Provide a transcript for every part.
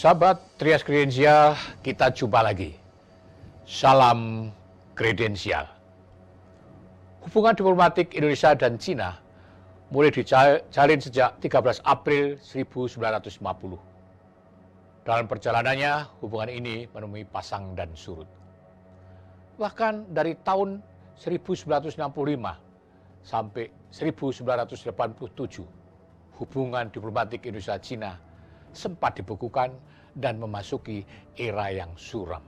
Sahabat Trias Kredensial, kita jumpa lagi. Salam kredensial. Hubungan diplomatik Indonesia dan Cina mulai dijalin sejak 13 April 1950. Dalam perjalanannya, hubungan ini menemui pasang dan surut. Bahkan dari tahun 1965 sampai 1987, hubungan diplomatik Indonesia-Cina sempat dibekukan dan memasuki era yang suram.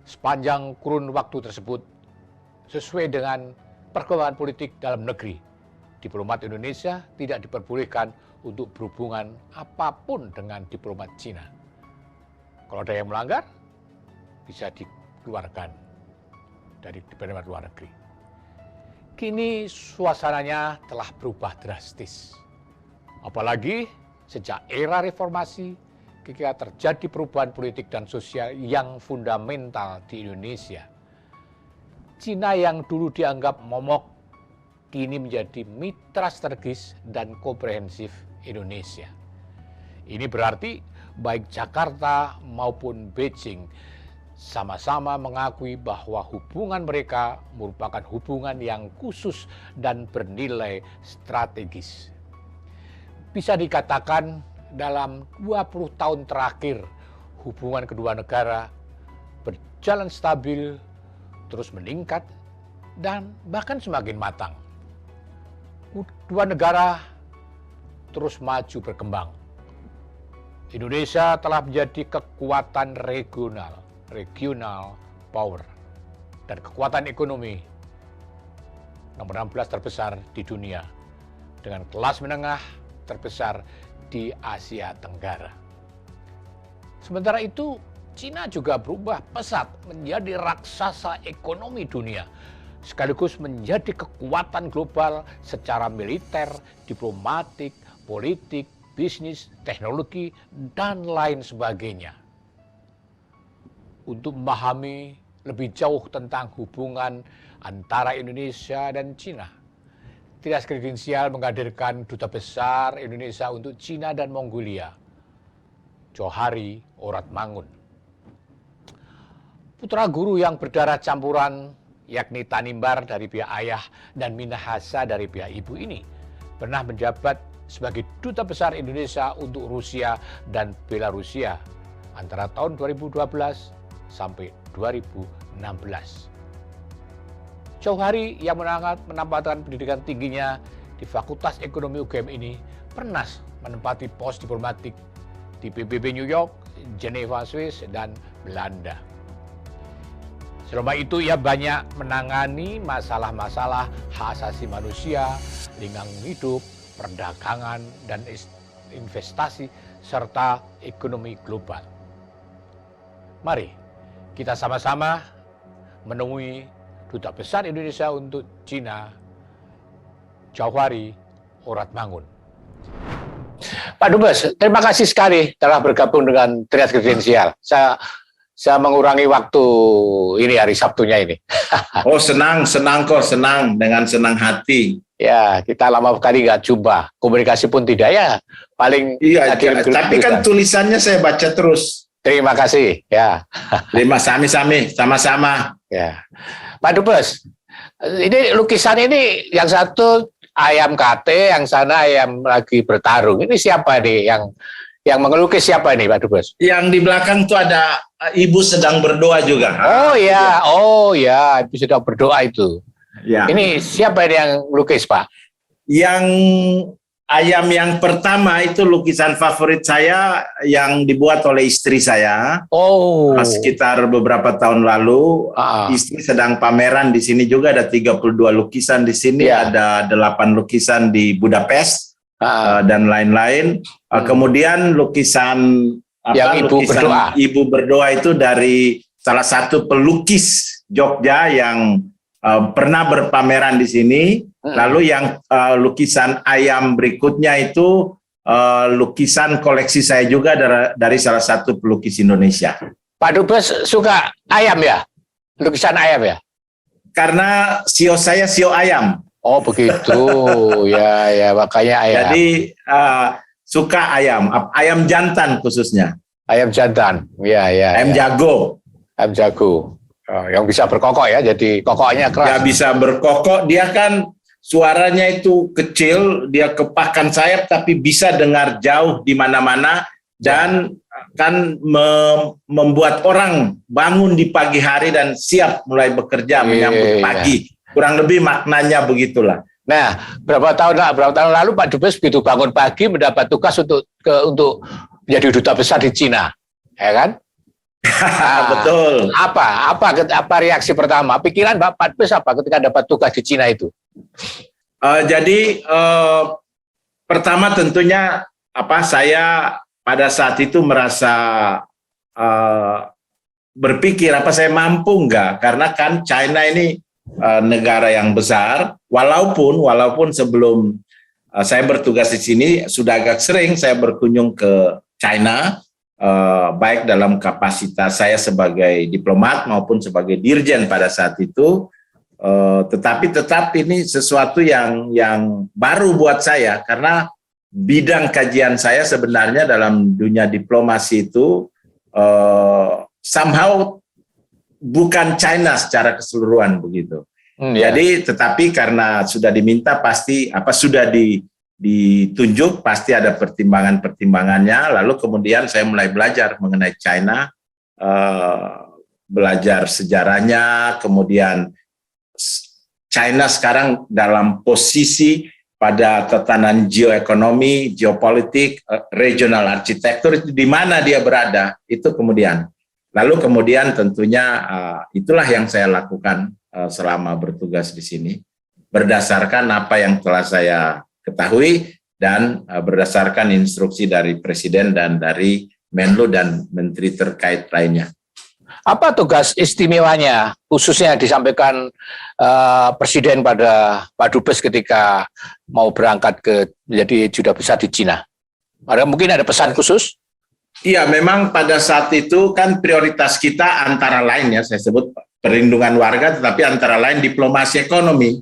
Sepanjang kurun waktu tersebut, sesuai dengan perkembangan politik dalam negeri, diplomat Indonesia tidak diperbolehkan untuk berhubungan apapun dengan diplomat Cina. Kalau ada yang melanggar, bisa dikeluarkan dari diplomat luar negeri. Kini suasananya telah berubah drastis. Apalagi sejak era reformasi, ketika terjadi perubahan politik dan sosial yang fundamental di Indonesia. Cina yang dulu dianggap momok, kini menjadi mitra strategis dan komprehensif Indonesia. Ini berarti baik Jakarta maupun Beijing sama-sama mengakui bahwa hubungan mereka merupakan hubungan yang khusus dan bernilai strategis. Bisa dikatakan dalam 20 tahun terakhir, hubungan kedua negara berjalan stabil, terus meningkat, dan bahkan semakin matang. Kedua negara terus maju berkembang. Indonesia telah menjadi kekuatan regional power, dan kekuatan ekonomi nomor 16 terbesar di dunia, dengan kelas menengah terbesar di Asia Tenggara. Sementara itu, Cina juga berubah pesat menjadi raksasa ekonomi dunia, sekaligus menjadi kekuatan global secara militer, diplomatik, politik, bisnis, teknologi, dan lain sebagainya. Untuk memahami lebih jauh tentang hubungan antara Indonesia dan Cina, Trias Kredensial menghadirkan Duta Besar Indonesia untuk Cina dan Mongolia, Johari Oratmangun. Putra guru yang berdarah campuran, yakni Tanimbar dari pihak ayah dan Minahasa dari pihak ibu ini, pernah menjabat sebagai Duta Besar Indonesia untuk Rusia dan Belarusia antara tahun 2012 sampai 2016. Johari yang menempatkan pendidikan tingginya di Fakultas Ekonomi UGM ini pernah menempati pos diplomatik di PBB New York, Geneva, Swiss, dan Belanda. Selama itu ia banyak menangani masalah-masalah hak asasi manusia, lingkungan hidup, perdagangan, dan investasi, serta ekonomi global. Mari kita sama-sama menemui Duta Besar Indonesia untuk Cina, Johari Oratmangun. Pak Dubes, terima kasih sekali telah bergabung dengan Trias Kredensial. Saya mengurangi waktu ini hari Sabtunya ini. Oh senang dengan senang hati. Ya, kita lama sekali nggak jumpa. Komunikasi pun tidak ya. Paling iya, tapi kan tulisannya saya baca terus. Terima kasih ya. Terima sami-sami, sama-sama. Ya. Pak Dubes, ini lukisan ini yang satu ayam kate, yang sana ayam lagi bertarung. Ini siapa nih yang mengelukis siapa ini Pak Dubes? Yang di belakang tuh ada ibu sedang berdoa juga. Oh ya, ibu sedang berdoa itu. Ya. Ini siapa ini yang lukis Pak? Yang ayam yang pertama itu lukisan favorit saya yang dibuat oleh istri saya. Oh. Sekitar beberapa tahun lalu, istri sedang pameran di sini juga ada 32 lukisan di sini, ada 8 lukisan di Budapest dan lain-lain. Kemudian lukisan ibu berdoa itu dari salah satu pelukis Jogja yang pernah berpameran di sini. Lalu yang lukisan ayam berikutnya itu lukisan koleksi saya juga dari salah satu pelukis Indonesia. Pak Dubes suka ayam ya? Lukisan ayam ya? Karena sio saya sio ayam. Oh begitu, ya makanya ayam. Jadi suka ayam jantan khususnya. Ayam jantan, Ayam jago. Ayam jago, yang bisa berkokok ya, jadi kokoknya keras. Ya bisa berkokok, dia kan suaranya itu kecil, dia kepahkan sayap tapi bisa dengar jauh di mana-mana dan kan membuat orang bangun di pagi hari dan siap mulai bekerja menyambut pagi. Kurang lebih maknanya begitulah. Nah, berapa tahun lalu Pak Dubes begitu bangun pagi mendapat tugas untuk menjadi duta besar di Cina, ya kan? Betul. Apa reaksi pertama? Pikiran Pak Dubes apa ketika dapat tugas di Cina itu? Jadi pertama tentunya saya pada saat itu merasa berpikir saya mampu nggak, karena kan China ini negara yang besar, walaupun sebelum saya bertugas di sini sudah agak sering saya berkunjung ke China, baik dalam kapasitas saya sebagai diplomat maupun sebagai dirjen pada saat itu, tetapi tetap ini sesuatu yang baru buat saya, karena bidang kajian saya sebenarnya dalam dunia diplomasi itu somehow bukan China secara keseluruhan begitu. Jadi tetapi karena sudah diminta pasti sudah ditunjuk pasti ada pertimbangannya. Lalu kemudian saya mulai belajar mengenai China, belajar sejarahnya, kemudian China sekarang dalam posisi pada tatanan geoekonomi, geopolitik, regional arsitektur, di mana dia berada, itu kemudian. Lalu kemudian tentunya itulah yang saya lakukan selama bertugas di sini, berdasarkan apa yang telah saya ketahui dan berdasarkan instruksi dari Presiden dan dari Menlu dan Menteri terkait lainnya. Apa tugas istimewanya khususnya disampaikan Presiden pada Pak Dubes ketika mau berangkat menjadi duta besar di Cina? Mungkin ada pesan khusus? Iya, memang pada saat itu kan prioritas kita antara lain saya sebut perlindungan warga, tetapi antara lain diplomasi ekonomi.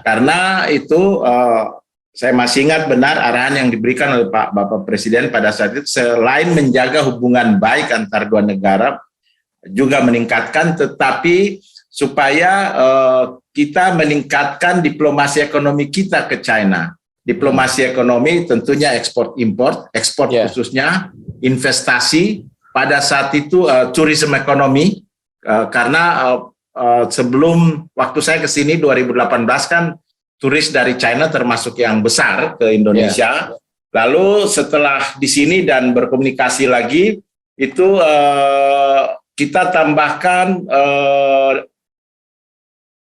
Karena itu saya masih ingat benar arahan yang diberikan oleh Bapak Presiden pada saat itu, selain menjaga hubungan baik antar dua negara, juga meningkatkan, tetapi supaya kita meningkatkan diplomasi ekonomi kita ke China. Diplomasi ekonomi tentunya ekspor-import, ekspor khususnya, investasi, pada saat itu tourism ekonomi, karena sebelum waktu saya ke sini 2018 kan turis dari China termasuk yang besar ke Indonesia. Lalu setelah di sini dan berkomunikasi lagi, itu kita tambahkan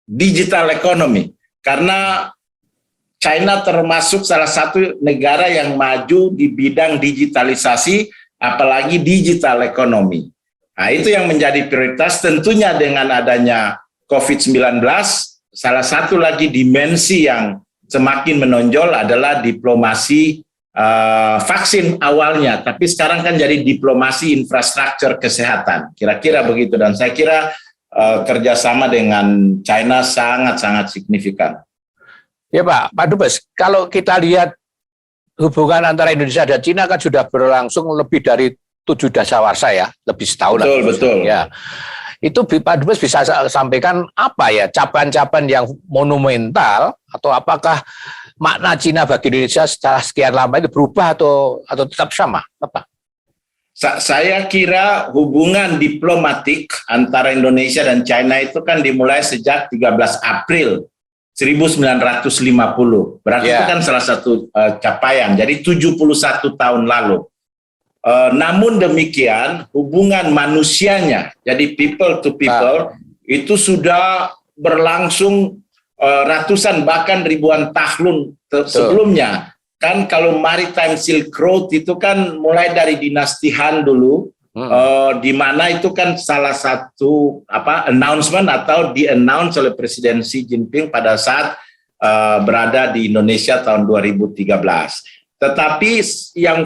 digital economy, karena China termasuk salah satu negara yang maju di bidang digitalisasi, apalagi digital economy. Nah, itu yang menjadi prioritas. Tentunya dengan adanya COVID-19, salah satu lagi dimensi yang semakin menonjol adalah diplomasi vaksin awalnya, tapi sekarang kan jadi diplomasi infrastruktur kesehatan, kira-kira begitu. Dan saya kira kerjasama dengan China sangat-sangat signifikan. Ya Pak Dubes, kalau kita lihat hubungan antara Indonesia dan Cina kan sudah berlangsung lebih dari 7 dasawarsa ya, lebih setahun. Betul. Ya. Itu Pak Dubes bisa sampaikan apa ya capaian-capaian yang monumental, atau apakah makna Cina bagi Indonesia setelah sekian lama itu berubah atau tetap sama? Apa? Saya kira hubungan diplomatik antara Indonesia dan China itu kan dimulai sejak 13 April 1950. Berarti itu kan salah satu capaian. Jadi 71 tahun lalu. Namun demikian hubungan manusianya, jadi people to people, itu sudah berlangsung ratusan bahkan ribuan tahun sebelumnya. Kan kalau Maritime Silk Road itu kan mulai dari dinasti Han dulu, di mana itu kan salah satu announcement atau di-announce oleh Presiden Xi Jinping pada saat berada di Indonesia tahun 2013. Tetapi yang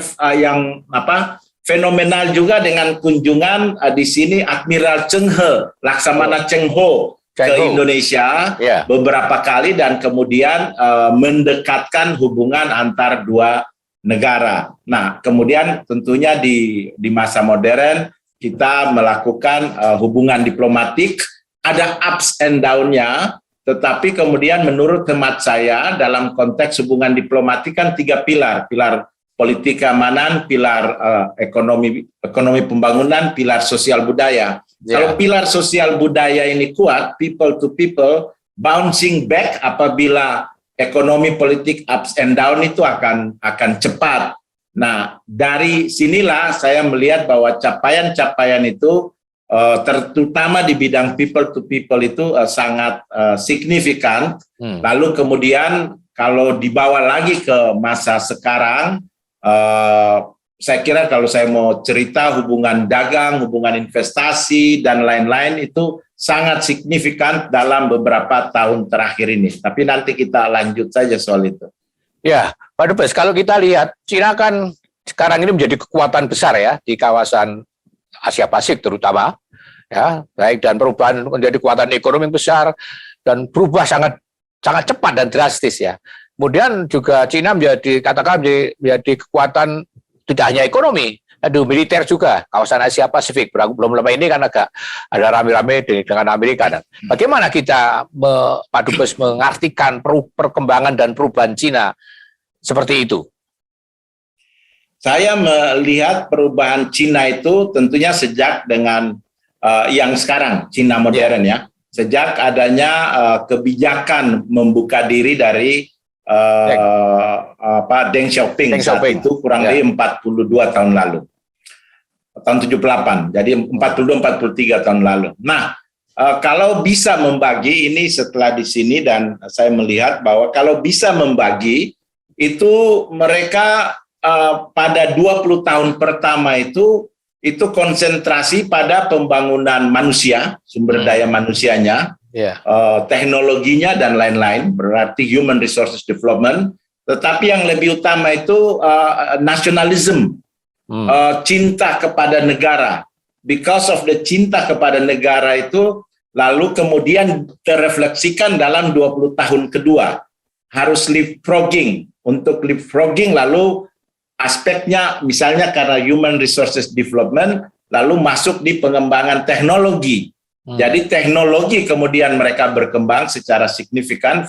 fenomenal juga dengan kunjungan di sini Admiral Cheng He, Laksamana Cheng Ho ke Indonesia beberapa kali, dan kemudian mendekatkan hubungan antar dua negara. Nah, kemudian tentunya di masa modern kita melakukan hubungan diplomatik, ada ups and down-nya, tetapi kemudian menurut hemat saya dalam konteks hubungan diplomatik kan 3 pilar, pilar politik keamanan, pilar ekonomi pembangunan, pilar sosial budaya. Kalau pilar sosial budaya ini kuat, people to people, bouncing back apabila ekonomi politik ups and down itu akan cepat. Nah, dari sinilah saya melihat bahwa capaian-capaian itu terutama di bidang people to people itu sangat signifikan. Lalu kemudian kalau dibawa lagi ke masa sekarang, saya kira kalau saya mau cerita hubungan dagang, hubungan investasi, dan lain-lain itu sangat signifikan dalam beberapa tahun terakhir ini. Tapi nanti kita lanjut saja soal itu. Ya, Pak Dubes, kalau kita lihat, Cina kan sekarang ini menjadi kekuatan besar ya di kawasan Asia Pasifik terutama, ya, baik, dan perubahan menjadi kekuatan ekonomi yang besar dan berubah sangat cepat dan drastis ya. Kemudian juga Cina menjadi kekuatan tidak hanya ekonomi, ada militer juga, kawasan Asia Pasifik. Belum lama ini kan agak ada rame-rame dengan Amerika. Bagaimana kita, Pak Dubes, mengartikan perkembangan dan perubahan Cina seperti itu? Saya melihat perubahan Cina itu tentunya sejak dengan yang sekarang, Cina modern ya. Sejak adanya kebijakan membuka diri dari Deng Xiaoping saat itu kurang lebih 42 tahun lalu. Tahun 78, jadi 42-43 tahun lalu. Nah, kalau bisa membagi ini setelah di sini, dan saya melihat bahwa kalau bisa membagi, itu mereka pada 20 tahun pertama itu konsentrasi pada pembangunan manusia, sumber daya manusianya, teknologinya dan lain-lain, berarti human resources development. Tetapi yang lebih utama itu nasionalisme, cinta kepada negara. Because of the cinta kepada negara itu, lalu kemudian terrefleksikan dalam 20 tahun kedua. Harus leapfrogging. Untuk leapfrogging lalu aspeknya misalnya karena human resources development, lalu masuk di pengembangan teknologi. Jadi teknologi kemudian mereka berkembang secara signifikan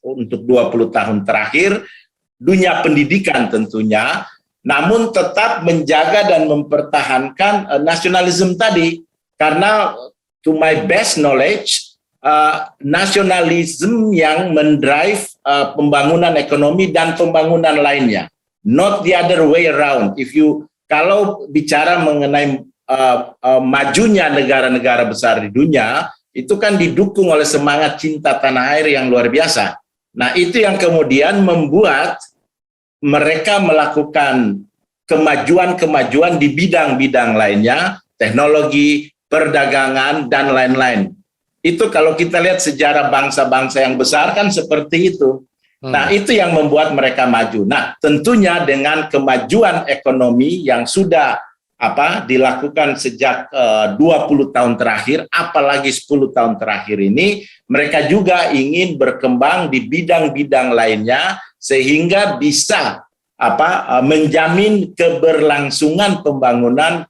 untuk 20 tahun terakhir, dunia pendidikan tentunya, namun tetap menjaga dan mempertahankan nasionalisme tadi. Karena to my best knowledge, nasionalisme yang mendrive pembangunan ekonomi dan pembangunan lainnya. Not the other way around. Kalau bicara mengenai majunya negara-negara besar di dunia, itu kan didukung oleh semangat cinta tanah air yang luar biasa. Nah, itu yang kemudian membuat mereka melakukan kemajuan-kemajuan di bidang-bidang lainnya, teknologi, perdagangan, dan lain-lain. Itu kalau kita lihat sejarah bangsa-bangsa yang besar kan seperti itu. Nah, itu yang membuat mereka maju. Nah, tentunya dengan kemajuan ekonomi yang sudah dilakukan sejak 20 tahun terakhir, apalagi 10 tahun terakhir ini, mereka juga ingin berkembang di bidang-bidang lainnya sehingga bisa menjamin keberlangsungan pembangunan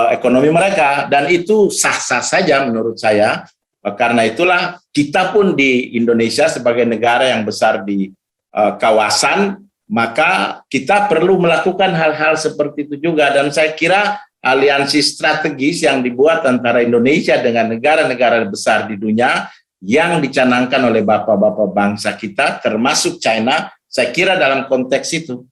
ekonomi mereka, dan itu sah-sah saja menurut saya. Karena itulah kita pun di Indonesia sebagai negara yang besar di kawasan, maka kita perlu melakukan hal-hal seperti itu juga. Dan saya kira aliansi strategis yang dibuat antara Indonesia dengan negara-negara besar di dunia yang dicanangkan oleh bapak-bapak bangsa kita, termasuk China, saya kira dalam konteks itu.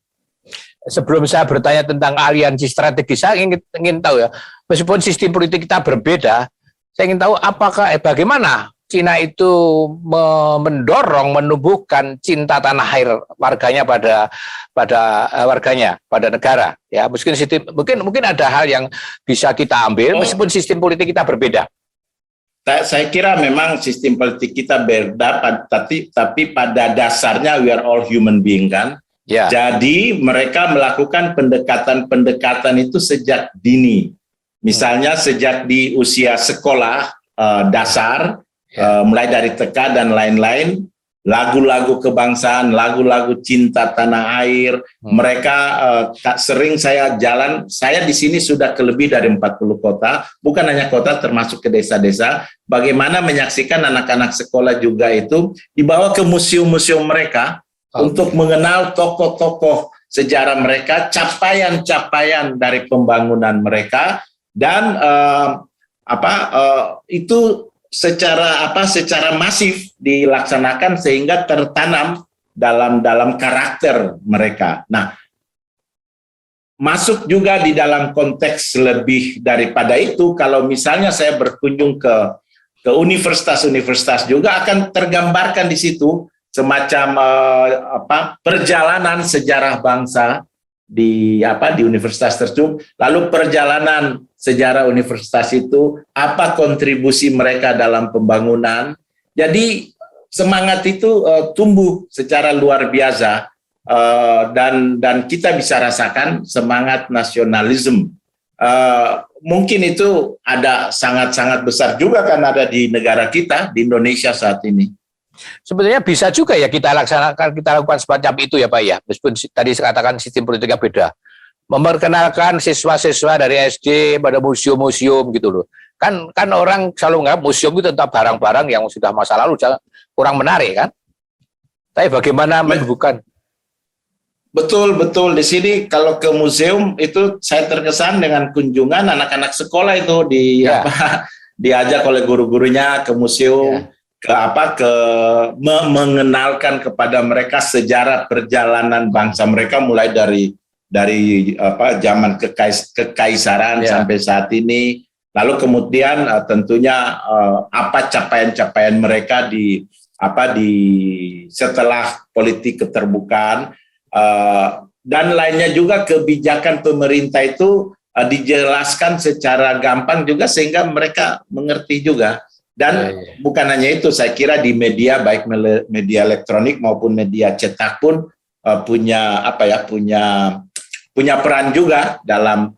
Sebelum saya bertanya tentang aliansi strategis, saya ingin tahu ya, meskipun sistem politik kita berbeda, saya ingin tahu bagaimana Cina itu mendorong, menumbuhkan cinta tanah air warganya pada negara. Ya, mungkin ada hal yang bisa kita ambil meskipun sistem politik kita berbeda. Saya kira memang sistem politik kita berbeda, tapi pada dasarnya we are all human being kan. Ya. Jadi mereka melakukan pendekatan-pendekatan itu sejak dini. Misalnya sejak di usia sekolah dasar, mulai dari TK dan lain-lain, lagu-lagu kebangsaan, lagu-lagu cinta tanah air. Mereka sering saya jalan, saya di sini sudah ke lebih dari 40 kota, bukan hanya kota, termasuk ke desa-desa. Bagaimana menyaksikan anak-anak sekolah juga itu dibawa ke museum-museum mereka untuk mengenal tokoh-tokoh sejarah mereka, capaian-capaian dari pembangunan mereka, dan itu secara masif dilaksanakan sehingga tertanam dalam karakter mereka. Nah, masuk juga di dalam konteks lebih daripada itu, kalau misalnya saya berkunjung ke universitas-universitas juga akan tergambarkan di situ semacam perjalanan sejarah bangsa di universitas tersebut, lalu perjalanan sejarah universitas itu, apa kontribusi mereka dalam pembangunan. Jadi semangat itu tumbuh secara luar biasa, dan kita bisa rasakan semangat nasionalisme. Mungkin itu ada sangat-sangat besar juga kan ada di negara kita, di Indonesia saat ini. Sebenarnya bisa juga ya kita lakukan semacam itu ya Pak ya, meskipun tadi saya katakan sistem politiknya beda. Memperkenalkan siswa-siswa dari SD pada museum-museum gitu loh. Kan orang selalu menganggap museum itu tentang barang-barang yang sudah masa lalu, kurang menarik kan. Tapi bagaimana membuka? Betul di sini kalau ke museum itu saya terkesan dengan kunjungan anak-anak sekolah itu diajak oleh guru-gurunya ke museum. Mengenalkan kepada mereka sejarah perjalanan bangsa mereka mulai dari zaman kekaisaran sampai saat ini, lalu kemudian tentunya apa capaian-capaian mereka di setelah politik keterbukaan, dan lainnya juga kebijakan pemerintah itu dijelaskan secara gampang juga sehingga mereka mengerti juga. Dan bukan hanya itu, saya kira di media, baik media elektronik maupun media cetak pun punya peran juga dalam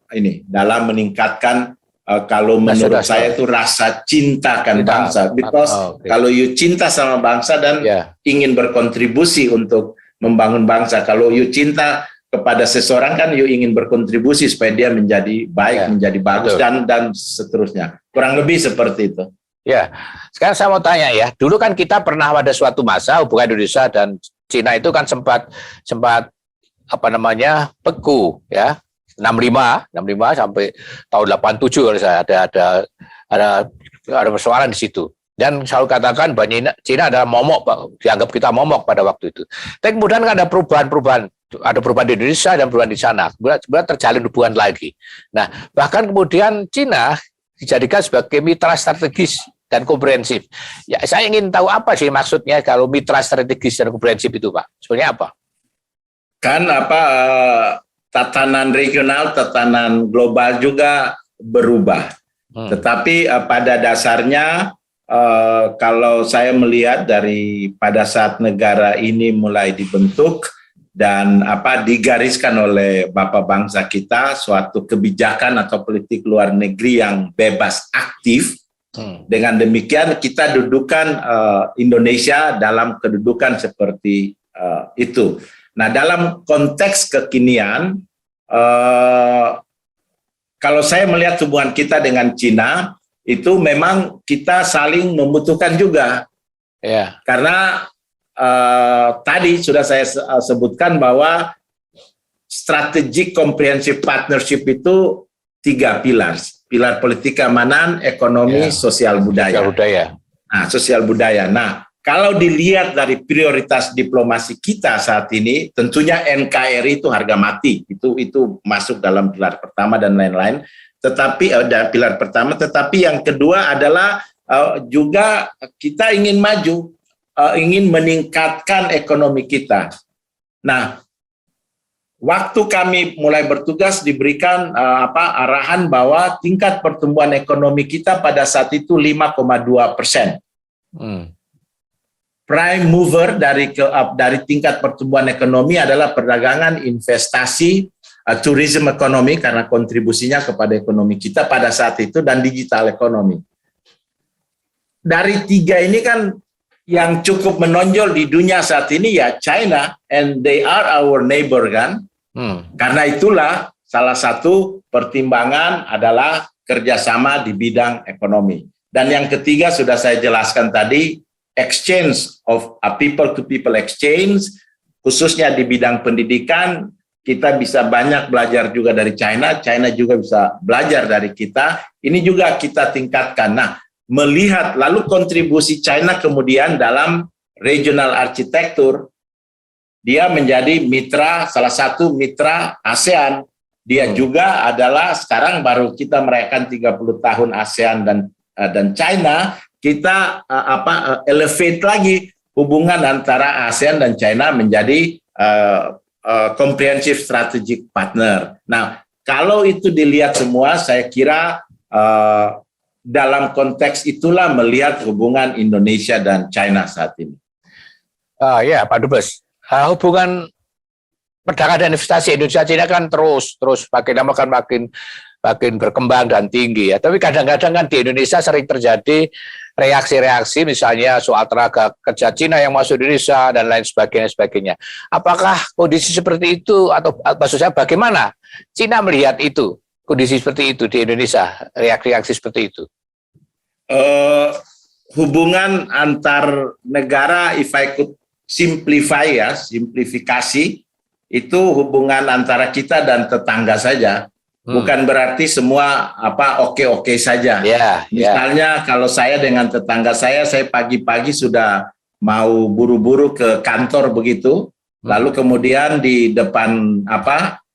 meningkatkan kalau menurut saya itu rasa cinta kan bangsa. Because kalau you cinta sama bangsa dan ingin berkontribusi untuk membangun bangsa, kalau you cinta kepada seseorang kan you ingin berkontribusi supaya dia menjadi baik, menjadi bagus, dan seterusnya. Kurang lebih seperti itu. Ya, sekarang saya mau tanya ya, dulu kan kita pernah pada suatu masa hubungan Indonesia dan Cina itu kan sempat beku ya, 65 sampai tahun 87 kalau saya ada persoalan di situ. Dan selalu katakan bahwa Cina adalah momok, dianggap kita momok pada waktu itu. Tapi kemudian kan ada perubahan di Indonesia dan perubahan di sana. Kemudian terjalin hubungan lagi. Nah, bahkan kemudian Cina dijadikan sebagai mitra strategis dan komprehensif. Ya, saya ingin tahu apa sih maksudnya kalau mitra strategis dan komprehensif itu, Pak? Sebenarnya apa? Kan tatanan regional, tatanan global juga berubah. Tetapi pada dasarnya kalau saya melihat pada saat negara ini mulai dibentuk dan digariskan oleh Bapak bangsa kita suatu kebijakan atau politik luar negeri yang bebas aktif. Dengan demikian kita dudukan Indonesia dalam kedudukan seperti itu. Nah, dalam konteks kekinian, kalau saya melihat hubungan kita dengan Cina, itu memang kita saling membutuhkan juga. Karena tadi sudah saya sebutkan bahwa strategic comprehensive partnership itu 3 pilar. Pilar politik keamanan, ekonomi, sosial budaya. Nah, sosial budaya. Nah, kalau dilihat dari prioritas diplomasi kita saat ini, tentunya NKRI itu harga mati. Itu masuk dalam pilar pertama dan lain-lain. Tetapi pilar pertama, tetapi yang kedua adalah juga kita ingin maju, ingin meningkatkan ekonomi kita. Nah, waktu kami mulai bertugas diberikan arahan bahwa tingkat pertumbuhan ekonomi kita pada saat itu 5,2%. Prime mover dari tingkat pertumbuhan ekonomi adalah perdagangan, investasi, tourism ekonomi karena kontribusinya kepada ekonomi kita pada saat itu, dan digital ekonomi. Dari 3 ini kan yang cukup menonjol di dunia saat ini ya China, and they are our neighbor kan. Karena itulah salah satu pertimbangan adalah kerjasama di bidang ekonomi. Dan yang ketiga sudah saya jelaskan tadi, exchange of a people-to-people exchange, khususnya di bidang pendidikan, kita bisa banyak belajar juga dari China, China juga bisa belajar dari kita, ini juga kita tingkatkan. Nah, melihat lalu kontribusi China kemudian dalam regional arsitektur, dia menjadi mitra, salah satu mitra ASEAN. Dia juga adalah sekarang baru kita merayakan 30 tahun ASEAN dan China, kita elevate lagi hubungan antara ASEAN dan China menjadi comprehensive strategic partner. Nah, kalau itu dilihat semua, saya kira dalam konteks itulah melihat hubungan Indonesia dan China saat ini. Ya, Pak Dubes, hubungan perdagangan dan investasi Indonesia-China kan terus makin lama kan makin berkembang dan tinggi ya. Tapi kadang-kadang kan di Indonesia sering terjadi reaksi-reaksi, misalnya soal tenaga kerja Cina yang masuk Indonesia dan lain sebagainya. Apakah kondisi seperti itu, atau maksud saya bagaimana Cina melihat itu, kondisi seperti itu di Indonesia, reaksi seperti itu? Hubungan antar negara, if I could simplify ya, simplifikasi, itu hubungan antara kita dan tetangga saja. Bukan berarti semua oke-oke saja. Misalnya kalau saya dengan tetangga saya pagi-pagi sudah mau buru-buru ke kantor begitu, lalu kemudian di depan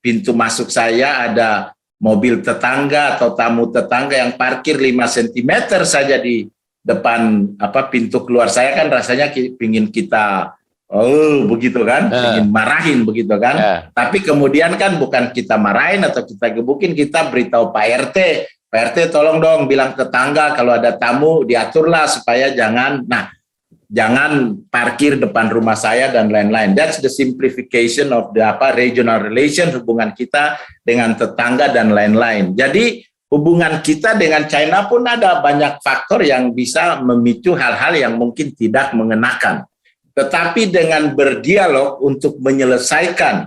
pintu masuk saya ada mobil tetangga atau tamu tetangga yang parkir 5 cm saja di depan pintu keluar saya, kan rasanya pingin kita begitu kan, ingin marahin begitu kan. Tapi kemudian kan bukan kita marahin atau kita gebukin, kita beritahu Pak RT tolong dong bilang tetangga kalau ada tamu diaturlah supaya jangan parkir depan rumah saya dan lain-lain. That's the simplification of the regional relation, hubungan kita dengan tetangga dan lain-lain. Jadi hubungan kita dengan China pun ada banyak faktor yang bisa memicu hal-hal yang mungkin tidak mengenakan. Tetapi dengan berdialog untuk menyelesaikan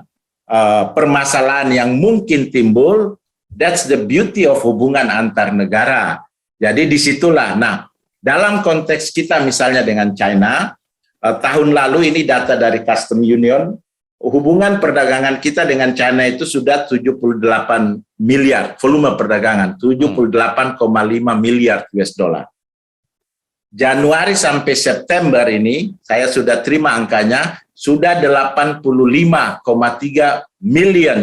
permasalahan yang mungkin timbul, that's the beauty of hubungan antar negara. Jadi disitulah, nah dalam konteks kita misalnya dengan China, tahun lalu ini data dari Custom Union, hubungan perdagangan kita dengan China itu sudah 78 miliar, volume perdagangan, 78,5 miliar US dollar. Januari sampai September ini, saya sudah terima angkanya, sudah 85,3 miliar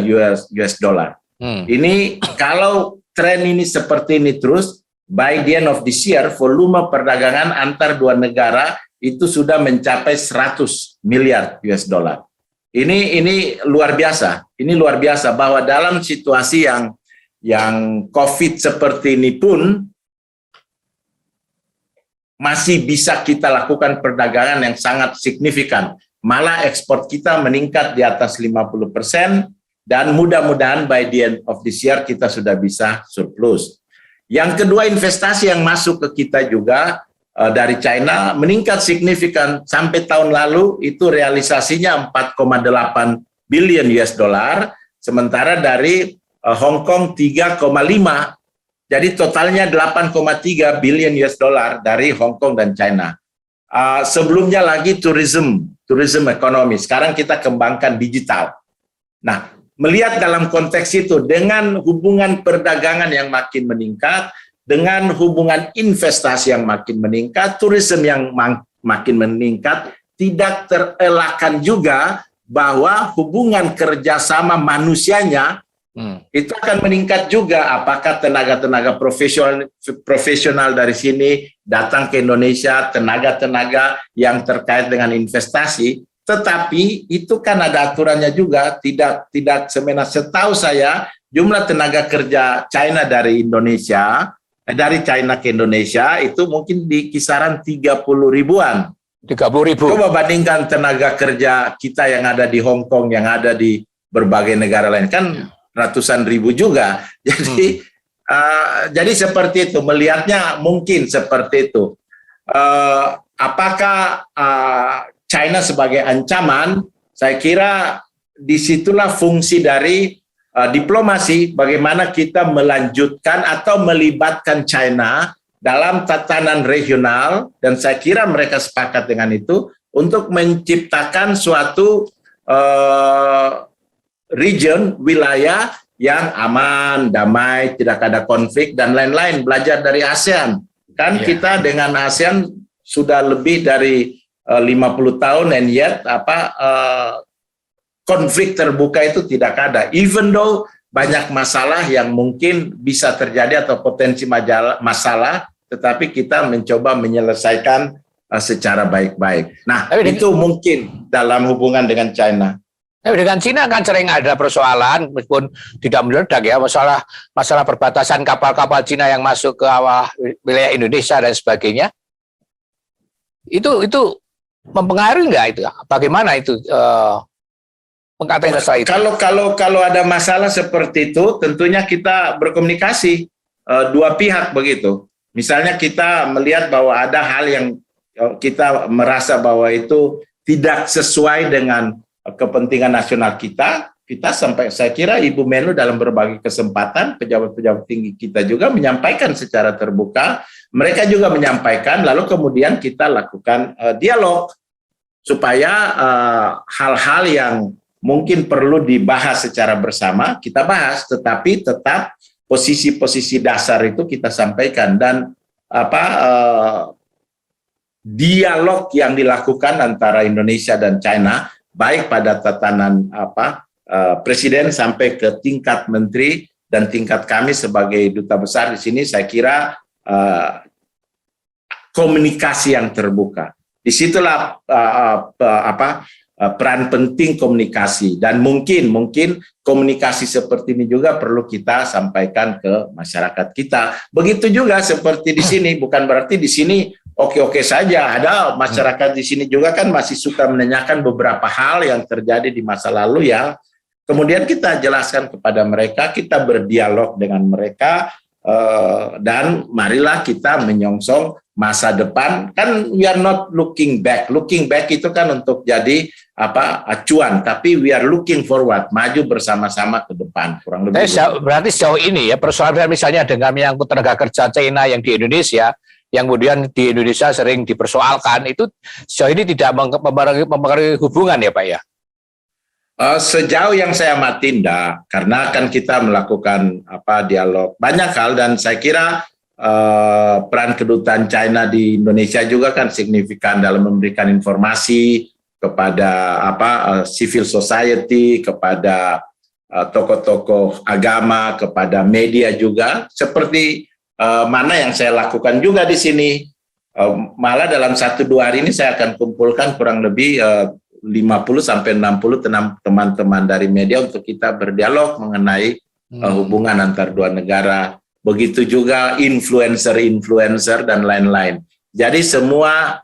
US dollar. Ini kalau tren ini seperti ini terus, by the end of this year, volume perdagangan antar dua negara itu sudah mencapai 100 miliar US dollar. Ini luar biasa. Ini luar biasa bahwa dalam situasi yang COVID seperti ini pun, masih bisa kita lakukan perdagangan yang sangat signifikan. Malah ekspor kita meningkat di atas 50%, dan mudah-mudahan by the end of this year kita sudah bisa surplus. Yang kedua, investasi yang masuk ke kita juga dari China meningkat signifikan. Sampai tahun lalu itu realisasinya 4,8 billion US dollar, sementara dari Hong Kong 3,5. Jadi totalnya 8,3 billion US dollar dari Hong Kong dan China. Sebelumnya lagi tourism ekonomi. Sekarang kita kembangkan digital. Nah, melihat dalam konteks itu, dengan hubungan perdagangan yang makin meningkat, dengan hubungan investasi yang makin meningkat, tourism yang makin meningkat, tidak terelakkan juga bahwa hubungan kerjasama manusianya itu akan meningkat juga. Apakah tenaga-tenaga profesional dari sini datang ke Indonesia, tenaga-tenaga yang terkait dengan investasi, tetapi itu kan ada aturannya juga, tidak semena. Setahu saya jumlah tenaga kerja China dari Indonesia, dari China ke Indonesia itu mungkin di kisaran 30 ribuan. 30.000. Coba bandingkan tenaga kerja kita yang ada di Hong Kong, yang ada di berbagai negara lain, kan ratusan ribu juga. Jadi jadi seperti itu, melihatnya mungkin seperti itu. apakah China sebagai ancaman? Saya kira disitulah fungsi dari diplomasi, bagaimana kita melanjutkan atau melibatkan China dalam tatanan regional, dan saya kira mereka sepakat dengan itu, untuk menciptakan suatu region, wilayah yang aman, damai, tidak ada konflik, dan lain-lain, belajar dari ASEAN. Kan kita dengan ASEAN sudah lebih dari 50 tahun, and yet konflik terbuka itu tidak ada. Even though banyak masalah yang mungkin bisa terjadi atau potensi masalah, tetapi kita mencoba menyelesaikan secara baik-baik. Nah, itu mungkin dalam hubungan dengan China. Dengan Cina kan sering ada persoalan, meskipun tidak meledak ya, masalah perbatasan kapal-kapal Cina yang masuk ke wilayah Indonesia dan sebagainya. Itu mempengaruhi nggak itu? Bagaimana itu? Kalau ada masalah seperti itu, tentunya kita berkomunikasi dua pihak begitu. Misalnya kita melihat bahwa ada hal yang kita merasa bahwa itu tidak sesuai dengan kepentingan nasional kita sampai, saya kira Ibu Menlu dalam berbagai kesempatan, pejabat-pejabat tinggi kita juga menyampaikan secara terbuka, mereka juga menyampaikan, lalu kemudian kita lakukan dialog supaya hal-hal yang mungkin perlu dibahas secara bersama kita bahas, tetapi tetap posisi-posisi dasar itu kita sampaikan, dan dialog yang dilakukan antara Indonesia dan China baik pada tatanan presiden sampai ke tingkat menteri dan tingkat kami sebagai duta besar di sini, saya kira komunikasi yang terbuka. Disitulah peran penting komunikasi, dan mungkin komunikasi seperti ini juga perlu kita sampaikan ke masyarakat kita. Begitu juga seperti di sini, bukan berarti di sini oke-oke saja. Ada masyarakat di sini juga kan masih suka menanyakan beberapa hal yang terjadi di masa lalu ya. Kemudian kita jelaskan kepada mereka, kita berdialog dengan mereka, dan marilah kita menyongsong masa depan. Kan we are not looking back. Looking back itu kan untuk jadi acuan, tapi we are looking forward, maju bersama-sama ke depan, kurang lebih. Berarti sejauh ini ya, persoalan misalnya dengan menyangkut tenaga kerja China yang di Indonesia, yang kemudian di Indonesia sering dipersoalkan, itu sejauh ini tidak mempengaruhi hubungan ya Pak ya? Sejauh yang saya amati tidak, karena kan kita melakukan dialog banyak hal, dan saya kira peran kedutaan China di Indonesia juga kan signifikan dalam memberikan informasi kepada civil society, kepada tokoh-tokoh agama, kepada media juga, seperti mana yang saya lakukan juga di sini. Malah dalam 1-2 hari ini saya akan kumpulkan kurang lebih 50-60 teman-teman dari media untuk kita berdialog mengenai hubungan antar dua negara. Begitu juga influencer dan lain-lain. Jadi semua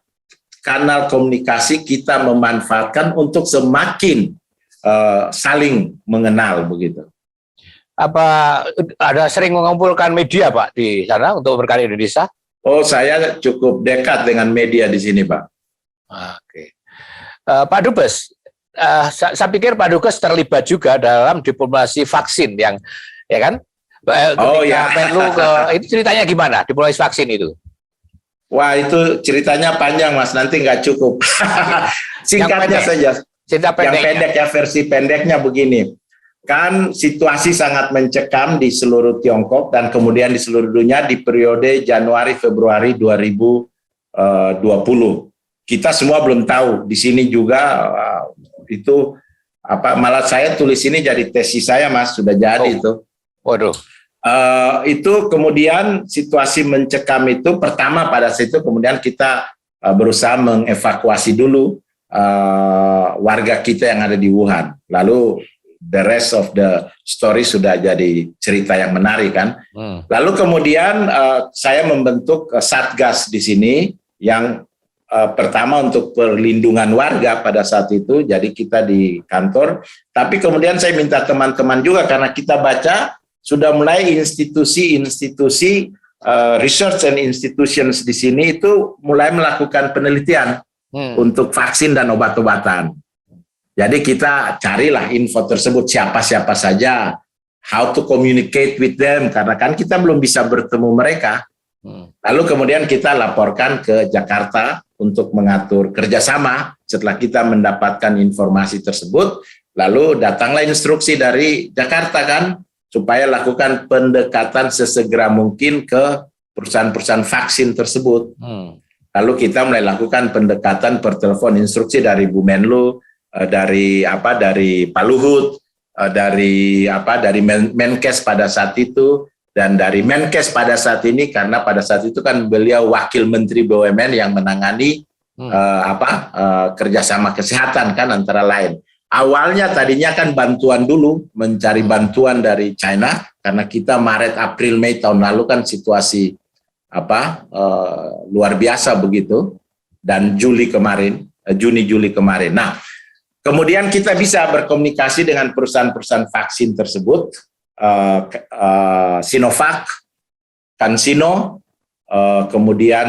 kanal komunikasi kita memanfaatkan untuk semakin saling mengenal begitu. Apa ada sering mengumpulkan media Pak di sana untuk berkarya Indonesia? Oh, saya cukup dekat dengan media di sini Pak. Oke. Pak Dubes, saya pikir Pak Dubes terlibat juga dalam diplomasi vaksin yang, ya kan? Menlu itu ceritanya gimana diplomasi vaksin itu? Wah, itu ceritanya panjang Mas, nanti nggak cukup. Singkatnya saja. Yang pendek ya, versi pendeknya begini. Kan situasi sangat mencekam di seluruh Tiongkok dan kemudian di seluruh dunia di periode Januari-Februari 2020. Kita semua belum tahu. Di sini juga itu malah saya tulis ini jadi tesis saya Mas, sudah jadi itu. Waduh. Itu kemudian situasi mencekam itu pertama pada saat itu, kemudian kita berusaha mengevakuasi dulu warga kita yang ada di Wuhan. Lalu the rest of the story sudah jadi cerita yang menarik kan. Lalu kemudian saya membentuk satgas di sini yang pertama untuk perlindungan warga pada saat itu, jadi kita di kantor. Tapi kemudian saya minta teman-teman juga, karena kita baca sudah mulai institusi-institusi research and institutions di sini itu mulai melakukan penelitian untuk vaksin dan obat-obatan. Jadi kita carilah info tersebut, siapa-siapa saja, how to communicate with them, karena kan kita belum bisa bertemu mereka. Lalu kemudian kita laporkan ke Jakarta untuk mengatur kerjasama. Setelah kita mendapatkan informasi tersebut, lalu datanglah instruksi dari Jakarta kan, supaya lakukan pendekatan sesegera mungkin ke perusahaan-perusahaan vaksin tersebut. Lalu kita mulai lakukan pendekatan per telepon, instruksi dari Bu Menlu, dari Pak Luhut, dari Menkes pada saat itu, dan dari Menkes pada saat ini, karena pada saat itu kan beliau wakil Menteri BUMN yang menangani kerjasama kesehatan kan antara lain. Awalnya tadinya kan bantuan dulu, mencari bantuan dari China, karena kita Maret, April, Mei tahun lalu kan situasi luar biasa begitu, dan Juni Juli kemarin. Nah, kemudian kita bisa berkomunikasi dengan perusahaan-perusahaan vaksin tersebut, Sinovac, CanSino, kemudian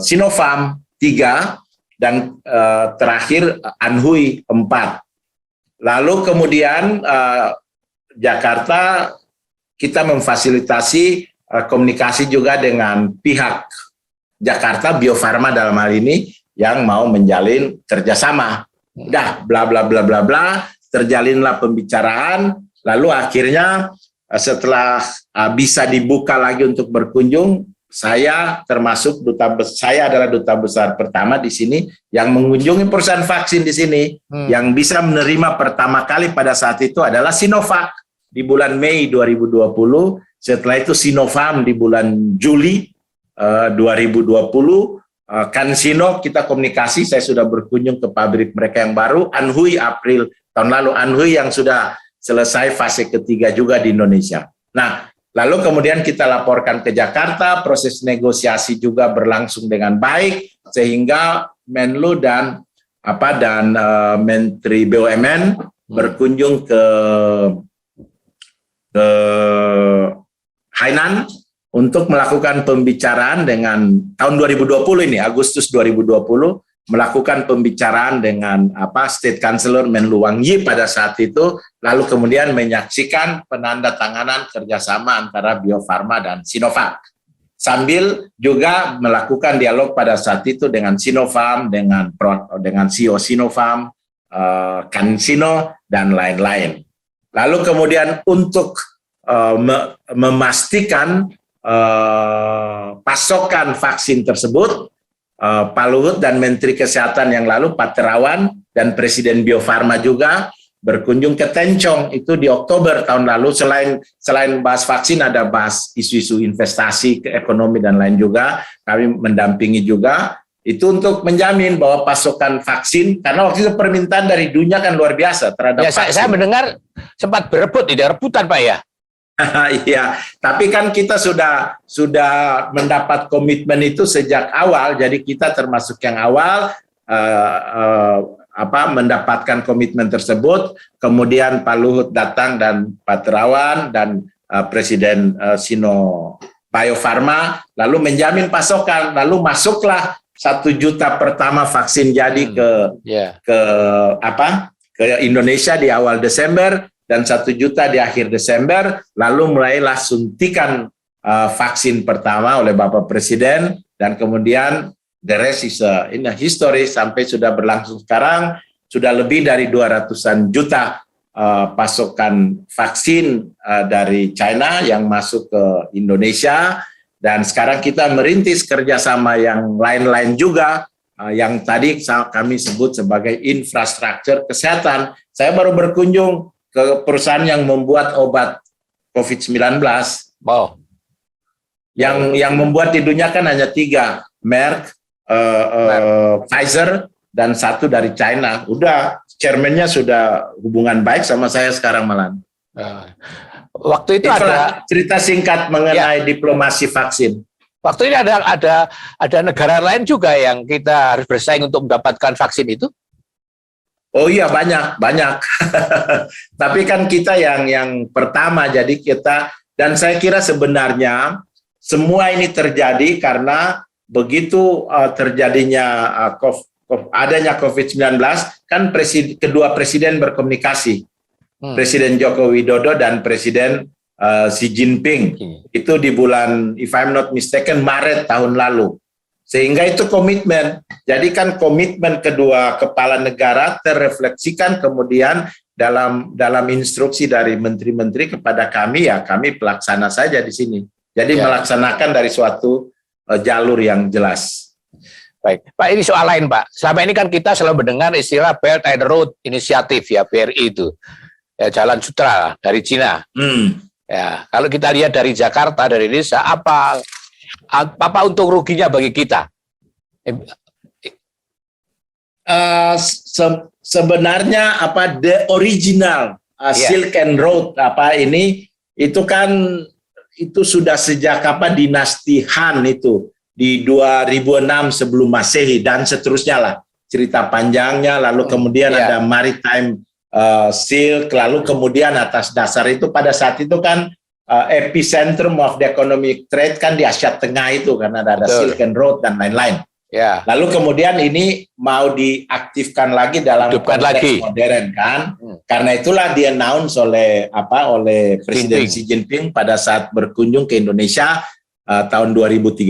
Sinopharm 3, dan terakhir Anhui 4. Lalu kemudian Jakarta kita memfasilitasi komunikasi juga dengan pihak Jakarta Bio-Farma dalam hal ini yang mau menjalin kerjasama. Udah bla bla bla bla bla, terjalinlah pembicaraan, lalu akhirnya setelah bisa dibuka lagi untuk berkunjung, saya termasuk saya adalah duta besar pertama di sini yang mengunjungi perusahaan vaksin di sini. Yang bisa menerima pertama kali pada saat itu adalah Sinovac di bulan Mei 2020, setelah itu Sinopharm di bulan Juli 2020, CanSino kita komunikasi, saya sudah berkunjung ke pabrik mereka yang baru, Anhui April tahun lalu, Anhui yang sudah selesai fase ketiga juga di Indonesia. Nah, lalu kemudian kita laporkan ke Jakarta, proses negosiasi juga berlangsung dengan baik, sehingga Menlu dan Menteri BUMN berkunjung ke Hainan untuk melakukan pembicaraan dengan tahun 2020 ini, Agustus 2020, melakukan pembicaraan dengan State Councilor Menlu Wang Yi pada saat itu, lalu kemudian menyaksikan penandatanganan kerjasama antara Bio-Farma dan Sinovac. Sambil juga melakukan dialog pada saat itu dengan Sinopharm, dengan CEO Sinopharm, CanSino, dan lain-lain. Lalu kemudian untuk memastikan pasokan vaksin tersebut, Pak Luhut dan Menteri Kesehatan yang lalu, Pak Terawan, dan Presiden Bio-Farma juga berkunjung ke Tencong itu di Oktober tahun lalu. Selain bahas vaksin, ada bahas isu-isu investasi, ke ekonomi, dan lain juga. Kami mendampingi juga itu untuk menjamin bahwa pasokan vaksin, karena waktu itu permintaan dari dunia kan luar biasa terhadap vaksin. Saya mendengar sempat berebut, tidak rebutan Pak ya? Iya, tapi kan kita sudah mendapat komitmen itu sejak awal, jadi kita termasuk yang awal mendapatkan komitmen tersebut. Kemudian Pak Luhut datang dan Pak Terawan dan Presiden Sino Bio-Farma lalu menjamin pasokan, lalu masuklah 1 juta pertama vaksin jadi ke Indonesia di awal Desember. Dan 1 juta di akhir Desember, lalu mulailah suntikan vaksin pertama oleh Bapak Presiden, dan kemudian the rest is in history, sampai sudah berlangsung sekarang, sudah lebih dari 200-an juta pasokan vaksin dari China yang masuk ke Indonesia, dan sekarang kita merintis kerjasama yang lain-lain juga, yang tadi kami sebut sebagai infrastruktur kesehatan. Saya baru berkunjung ke perusahaan yang membuat obat COVID-19. Wow. Yang membuat di dunia kan hanya 3, Merck, Pfizer, dan 1 dari China. Udah, chairman-nya sudah hubungan baik sama saya sekarang malam. Waktu itu ada cerita singkat mengenai diplomasi vaksin. Waktu ini ada negara lain juga yang kita harus bersaing untuk mendapatkan vaksin itu? Oh iya, banyak. Tapi kan kita yang pertama, jadi kita, dan saya kira sebenarnya semua ini terjadi karena begitu terjadinya adanya COVID-19, kan kedua presiden berkomunikasi, Presiden Joko Widodo dan Presiden Xi Jinping, itu di bulan, if I'm not mistaken, Maret tahun lalu. Sehingga itu komitmen. Jadi kan komitmen kedua kepala negara terrefleksikan kemudian dalam instruksi dari menteri-menteri kepada kami, ya kami pelaksana saja di sini. Jadi melaksanakan dari suatu jalur yang jelas. Baik, Pak, ini soal lain, Pak. Selama ini kan kita selalu mendengar istilah Belt and Road Initiative, ya, BRI itu, ya, Jalan Sutra dari Cina. Ya, kalau kita lihat dari Jakarta, dari Indonesia, apa untung ruginya bagi kita? Sebenarnya the original Silk and Road ini itu kan itu sudah sejak dinasti Han itu di 2006 sebelum Masehi dan seterusnya lah cerita panjangnya, lalu kemudian ada Maritime Silk, lalu kemudian atas dasar itu pada saat itu kan epicentrum of the economic trade kan di Asia Tengah itu karena ada Silk and Road dan lain-lain. Ya. Lalu kemudian ini mau diaktifkan lagi dalam konteks modern kan, karena itulah di-announce oleh Presiden Xi Jinping pada saat berkunjung ke Indonesia tahun 2013.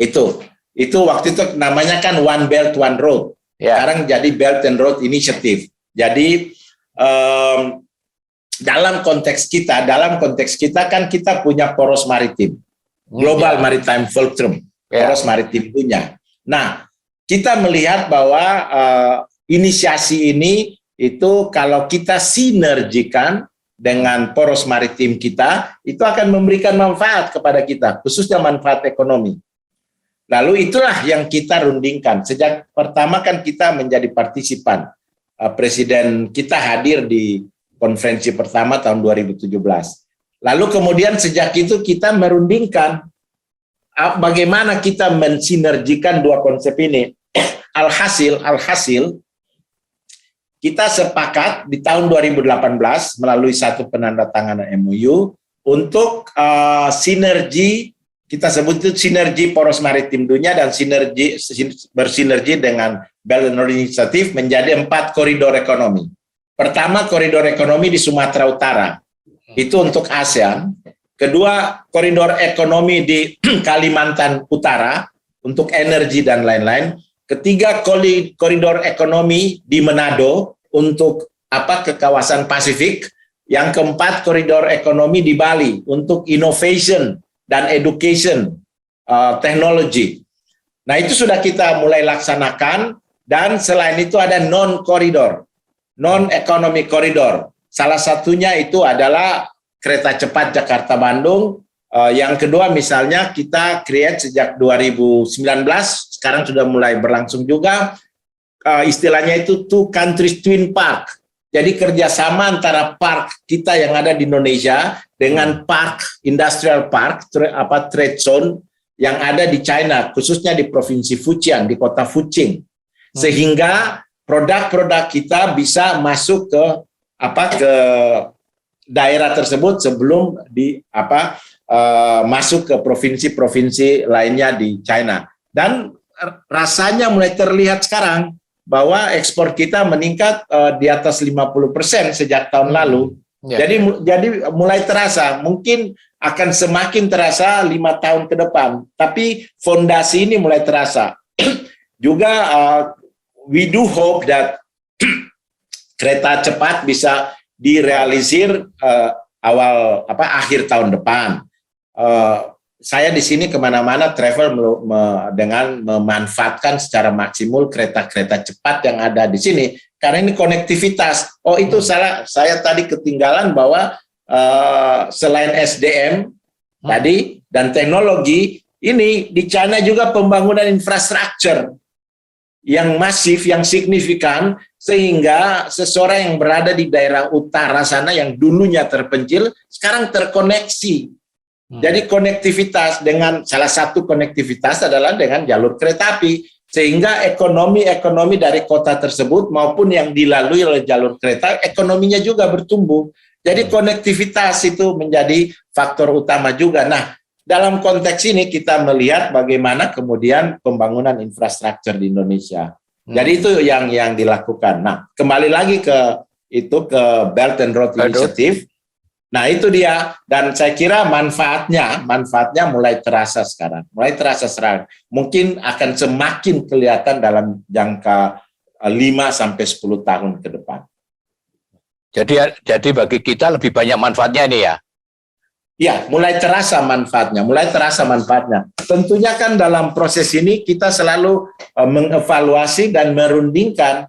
Itu waktu itu namanya kan One Belt One Road. Sekarang jadi Belt and Road Initiative. Jadi dalam konteks kita kan kita punya poros maritim, Global Maritime Fulcrum, poros maritim punya. Nah, kita melihat bahwa inisiasi ini itu kalau kita sinergikan dengan poros maritim kita, itu akan memberikan manfaat kepada kita, khususnya manfaat ekonomi. Lalu itulah yang kita rundingkan. Sejak pertama kan kita menjadi partisipan. Presiden kita hadir di konferensi pertama tahun 2017. Lalu kemudian sejak itu kita merundingkan bagaimana kita mensinergikan dua konsep ini. Alhasil kita sepakat di tahun 2018 melalui satu penandatanganan MOU untuk sinergi, kita sebut itu sinergi poros maritim dunia dan bersinergi dengan Belt and Road Initiative menjadi 4 koridor ekonomi. Pertama, koridor ekonomi di Sumatera Utara, itu untuk ASEAN. Kedua, koridor ekonomi di Kalimantan Utara untuk energi dan lain-lain. Ketiga, koridor ekonomi di Manado untuk ke kawasan Pasifik. Yang keempat, koridor ekonomi di Bali untuk innovation dan education technology. Nah, itu sudah kita mulai laksanakan, dan selain itu ada non-koridor, non-economic corridor. Salah satunya itu adalah kereta cepat Jakarta-Bandung. Yang kedua misalnya kita create sejak 2019, sekarang sudah mulai berlangsung juga, istilahnya itu two countries twin park. Jadi kerjasama antara park kita yang ada di Indonesia dengan park, industrial park, trade zone yang ada di China, khususnya di Provinsi Fujian, di kota Fuqing. Sehingga produk-produk kita bisa masuk ke daerah tersebut sebelum masuk ke provinsi-provinsi lainnya di China. Dan rasanya mulai terlihat sekarang bahwa ekspor kita meningkat di atas 50% sejak tahun lalu. Jadi mulai terasa, mungkin akan semakin terasa 5 tahun ke depan, tapi fondasi ini mulai terasa. Juga we do hope that kereta cepat bisa direalisir akhir tahun depan. Saya di sini kemana-mana travel dengan memanfaatkan secara maksimal kereta-kereta cepat yang ada di sini, karena ini konektivitas. Oh, itu saya tadi ketinggalan bahwa selain SDM tadi dan teknologi, ini di China juga pembangunan infrastruktur yang masif, yang signifikan, sehingga seseorang yang berada di daerah utara sana yang dulunya terpencil, sekarang terkoneksi. Jadi konektivitas, dengan salah satu konektivitas adalah dengan jalur kereta api, sehingga ekonomi dari kota tersebut maupun yang dilalui oleh jalur kereta, ekonominya juga bertumbuh. Jadi konektivitas itu menjadi faktor utama juga. Nah, dalam konteks ini kita melihat bagaimana kemudian pembangunan infrastruktur di Indonesia. Jadi itu yang dilakukan. Nah, kembali lagi ke Belt and Road Initiative. Nah, itu dia. Dan saya kira manfaatnya mulai terasa sekarang. Mungkin akan semakin kelihatan dalam jangka 5 sampai 10 tahun ke depan. Jadi bagi kita lebih banyak manfaatnya ini ya? Ya, mulai terasa manfaatnya. Tentunya kan dalam proses ini kita selalu mengevaluasi dan merundingkan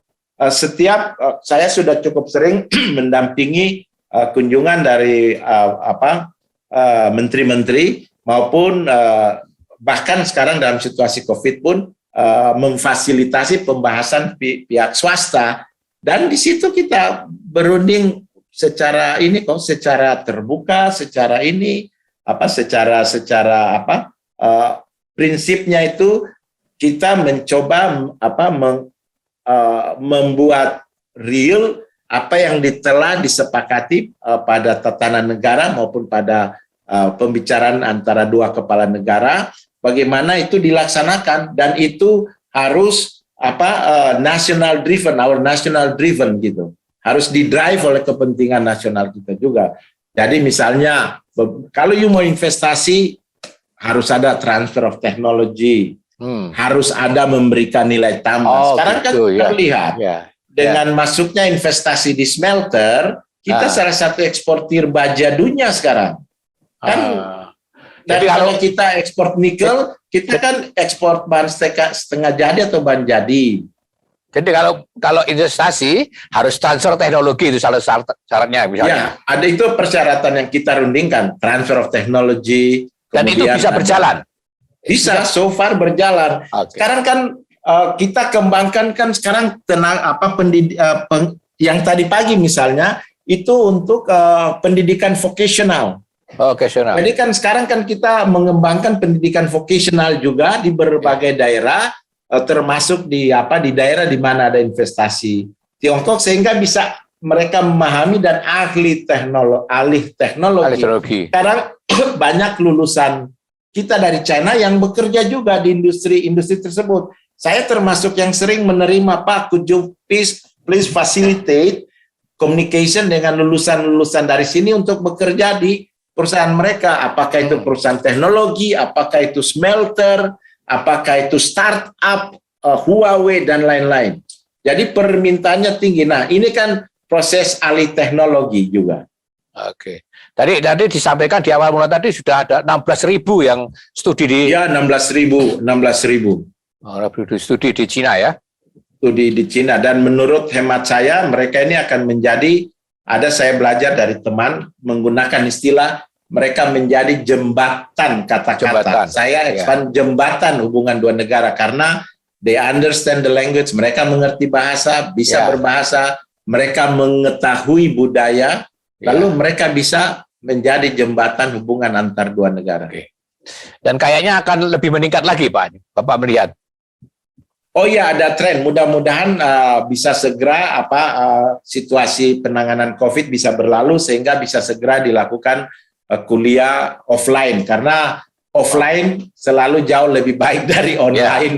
saya sudah cukup sering mendampingi kunjungan dari menteri-menteri maupun bahkan sekarang dalam situasi COVID pun memfasilitasi pembahasan pihak swasta, dan di situ kita berunding secara terbuka, prinsipnya itu kita mencoba membuat real apa yang telah disepakati pada tatanan negara maupun pada pembicaraan antara dua kepala negara, bagaimana itu dilaksanakan, dan itu harus national driven gitu. Harus didrive oleh kepentingan nasional kita juga. Jadi misalnya kalau you mau investasi harus ada transfer of technology, harus ada memberikan nilai tambah. Sekarang gitu, kan terlihat dengan masuknya investasi di smelter, kita salah satu eksportir baja dunia sekarang. Kan dan kalau kita ekspor nikel, kita kan ekspor bahan setengah jadi atau bahan jadi. Jadi kalau investasi harus transfer teknologi, itu salah syaratnya misalnya. Ya, ada itu persyaratan yang kita rundingkan, transfer of technology. Dan itu bisa berjalan. Bisa, so far berjalan. Okay. Sekarang kan kita kembangkan kan sekarang yang tadi pagi misalnya itu untuk pendidikan vocational. Vocational. Jadi kan sekarang kan kita mengembangkan pendidikan vocational juga di berbagai daerah, termasuk di daerah di mana ada investasi Tiongkok, sehingga bisa mereka memahami dan ahli teknologi. Sekarang banyak lulusan kita dari China yang bekerja juga di industri tersebut. Saya termasuk yang sering menerima, Pak, could you please facilitate communication dengan lulusan-lulusan dari sini untuk bekerja di perusahaan mereka, apakah itu perusahaan teknologi, apakah itu smelter, apakah itu startup, Huawei, dan lain-lain. Jadi permintaannya tinggi. Nah, ini kan proses alih teknologi juga. Oke. Tadi disampaikan di awal mula tadi sudah ada 16.000 yang studi di... Ya, 16.000. Studi di Cina ya? Studi di Cina. Dan menurut hemat saya, mereka ini akan menjadi, saya belajar dari teman menggunakan istilah mereka menjadi jembatan kata-kata. Saya expand jembatan hubungan dua negara karena they understand the language, mereka mengerti bahasa, bisa berbahasa, mereka mengetahui budaya, lalu mereka bisa menjadi jembatan hubungan antar dua negara. Dan kayaknya akan lebih meningkat lagi, Pak. Bapak melihat. Oh ya, ada tren. Mudah-mudahan bisa segera situasi penanganan COVID bisa berlalu sehingga bisa segera dilakukan kuliah offline, karena offline selalu jauh lebih baik dari online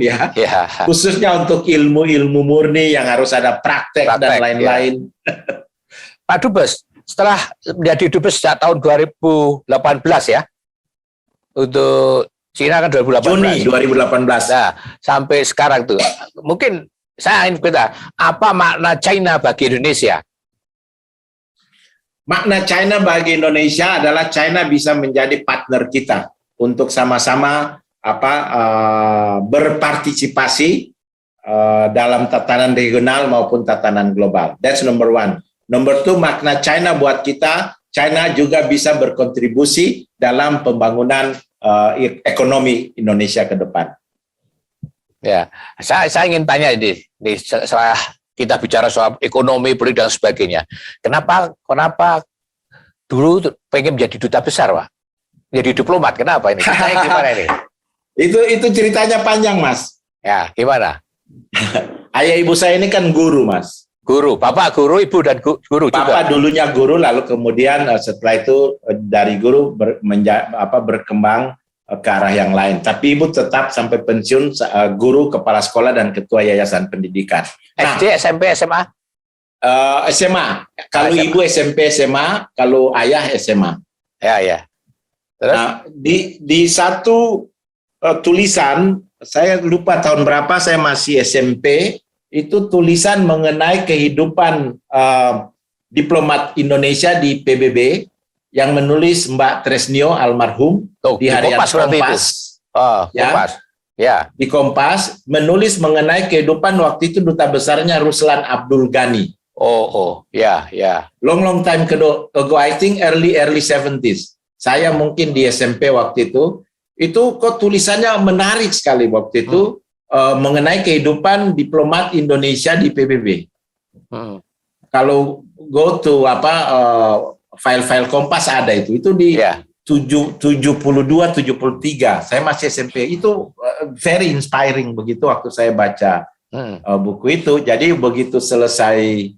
khususnya untuk ilmu murni yang harus ada praktek dan lain-lain. Pak Dubes, setelah menjadi Dubes sejak tahun 2018 ya, untuk Cina kan 2018. Juni 2018. Nah, sampai sekarang tuh, mungkin saya ingin bertanya, apa makna China bagi Indonesia? Makna China bagi Indonesia adalah China bisa menjadi partner kita untuk sama-sama berpartisipasi dalam tatanan regional maupun tatanan global. That's number one. Number two, makna China buat kita, China juga bisa berkontribusi dalam pembangunan ekonomi Indonesia ke depan. Ya, saya ingin tanya ini setelah kita bicara soal ekonomi, politik dan sebagainya. Kenapa dulu pengen menjadi duta besar, Pak? Jadi diplomat, kenapa ini? Gimana ini? Itu ceritanya panjang, Mas. Ya, gimana? Ayah ibu saya ini kan guru, Mas. Guru, bapak guru, ibu dan guru juga. Bapak dulunya guru, lalu kemudian setelah itu dari guru berkembang ke arah yang lain. Tapi ibu tetap sampai pensiun guru, kepala sekolah, dan ketua yayasan pendidikan. Nah, SD, SMP, SMA? SMA. Kalau SMA. ibu SMP, SMA. Kalau ayah SMA. Ya. Terus? Nah, di satu tulisan, saya lupa tahun berapa, saya masih SMP, itu tulisan mengenai kehidupan diplomat Indonesia di PBB yang menulis Mbak Tresnio almarhum di harian Kompas. Kompas. Ya. Di Kompas menulis mengenai kehidupan waktu itu duta besarnya Ruslan Abdul Ghani. Ya. Long time ago, I think early 70s. Saya mungkin di SMP waktu itu kok tulisannya menarik sekali waktu itu mengenai kehidupan diplomat Indonesia di PBB. Kalau go to file-file Kompas ada itu di 72, 73. Saya masih SMP. Itu very inspiring begitu waktu saya baca buku itu. Jadi begitu selesai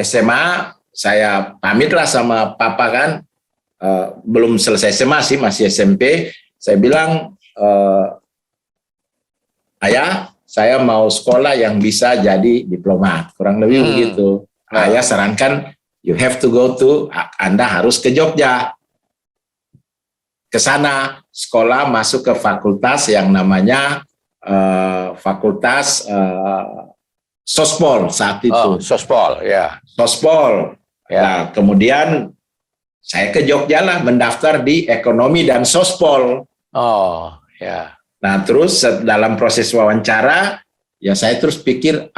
SMA, saya pamitlah sama papa kan. Belum selesai SMA sih, masih SMP. Saya bilang, ayah, saya mau sekolah yang bisa jadi diplomat. Kurang lebih begitu. Ayah sarankan, you have to go to, Anda harus ke Jogja. Ke sana, sekolah masuk ke fakultas yang namanya Fakultas Sospol saat itu. Sospol, ya. Sospol. Nah, kemudian saya ke Jogja lah mendaftar di Ekonomi dan Sospol. Nah, terus dalam proses wawancara, ya saya terus pikir,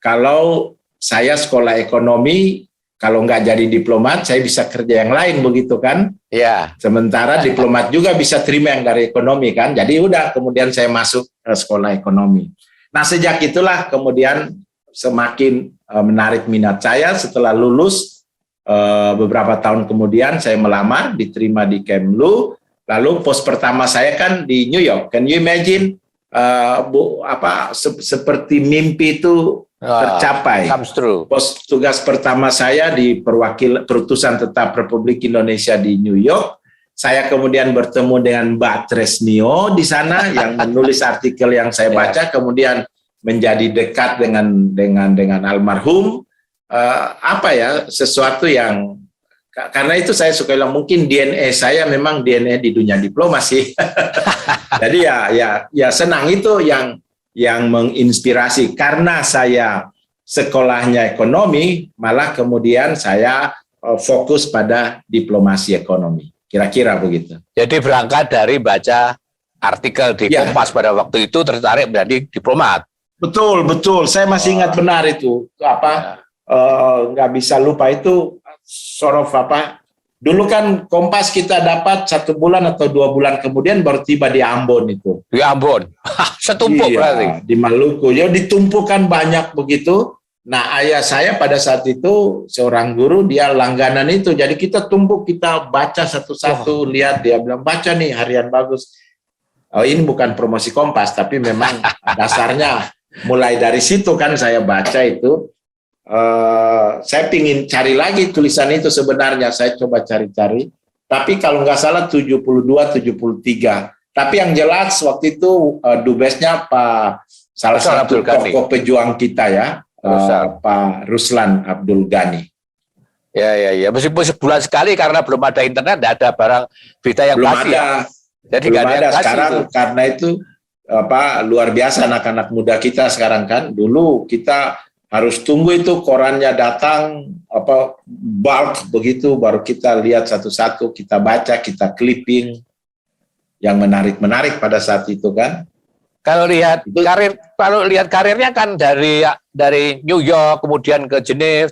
kalau saya sekolah ekonomi, kalau nggak jadi diplomat, saya bisa kerja yang lain begitu kan? Ya. Sementara diplomat juga bisa terima yang dari ekonomi kan? Jadi udah, kemudian saya masuk ke sekolah ekonomi. Nah, sejak itulah kemudian semakin menarik minat saya. Setelah lulus, beberapa tahun kemudian saya melamar, diterima di Kemlu. Lalu pos pertama saya kan di New York. Can you imagine seperti mimpi itu tercapai. Comes true. Pos tugas pertama saya di Perutusan Tetap Republik Indonesia di New York. Saya kemudian bertemu dengan Mbak Tresnio di sana yang menulis artikel yang saya baca, kemudian menjadi dekat dengan almarhum. Sesuatu yang karena itu saya suka bilang mungkin DNA saya memang DNA di dunia diplomasi. Jadi ya senang itu yang menginspirasi. Karena saya sekolahnya ekonomi, malah kemudian saya fokus pada diplomasi ekonomi. Kira-kira begitu. Jadi berangkat dari baca artikel di Kompas pada waktu itu tertarik menjadi diplomat. Betul. Saya masih ingat benar itu. Nggak bisa lupa itu. Dulu kan Kompas kita dapat 1 bulan atau 2 bulan kemudian baru tiba di Ambon itu. Di Ambon, setumpuk berarti. Di Maluku, ya ditumpukan banyak begitu. Nah, ayah saya pada saat itu seorang guru, dia langganan itu. Jadi kita tumpuk, kita baca satu-satu, lihat, dia bilang baca nih harian bagus. Ini bukan promosi Kompas, tapi memang dasarnya mulai dari situ kan saya baca itu. Saya pingin cari lagi tulisan itu sebenarnya, saya coba cari-cari, tapi kalau nggak salah 72, 73. Tapi yang jelas waktu itu dubesnya salah satu tokoh pejuang kita ya, Pak Ruslan Abdul Ghani. Ya. Meskipun sebulan sekali karena belum ada internet, tidak ada barang berita yang belum pasti. Ada. Jadi belum ada sekarang itu. Karena itu luar biasa anak-anak muda kita sekarang kan. Dulu kita harus tunggu itu korannya datang bulk begitu baru kita lihat satu-satu, kita baca, kita clipping yang menarik pada saat itu kan. Kalau lihat karirnya kan dari New York kemudian ke